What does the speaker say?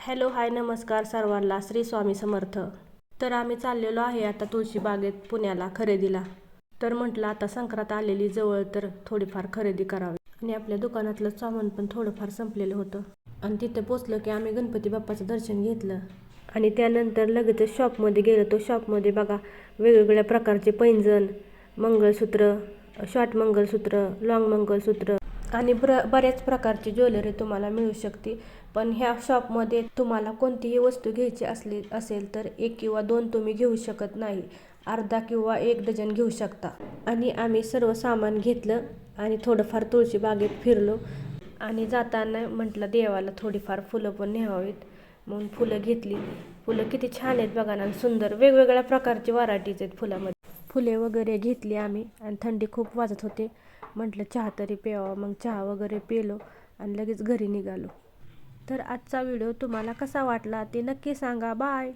Hello hi नमस्कार सर्वांना, श्री स्वामी समर्थ. तर आम्ही चाललेलो आहे आता तुळशी बागेत पुण्याला खरेदीला. तर म्हटलं आता संक्रांत आलेली जवळ, तर थोडीफार खरेदी करावी. आणि आपल्या दुकानातलं सामान पण थोडंफार संपलेलं होतं. आणि तिथे पोचलं की आम्ही गणपती बाप्पाचं दर्शन घेतलं. आणि त्यानंतर लगेच शॉपमध्ये गेलो. तो शॉपमध्ये बघा वेगवेगळ्या प्रकारचे पैंजण, मंगळसूत्र, शॉर्ट मंगळसूत्र, लॉंग मंगळसूत्र आणि बऱ्याच प्रकारची ज्वेलरी तुम्हाला मिळू शकते. पण ह्या शॉपमध्ये तुम्हाला कोणतीही वस्तू घ्यायची असेल तर 1 किंवा 2 तुम्ही घेऊ शकत नाही. अर्धा किंवा 1 डझन घेऊ शकता. आणि आम्ही सर्व सामान घेतलं आणि थोडंफार तुळशी बागेत फिरलो. आणि जाताना म्हटलं देवाला थोडीफार फुलं पण न्यावीत, म्हणून फुलं घेतली. फुलं किती छान आहेत बघा ना, सुंदर वेगवेगळ्या प्रकारची व्हरायटीज आहेत फुलामध्ये. फुले वगैरे घेतली आम्ही. आणि थंडी खूप वाजत होते, म्हटलं चहा तरी प्यावा. मग चहा वगैरे पिलो आणि लगेच घरी निघालो. तर आजचा व्हिडिओ तुम्हाला कसा वाटला ते नक्की सांगा. बाय.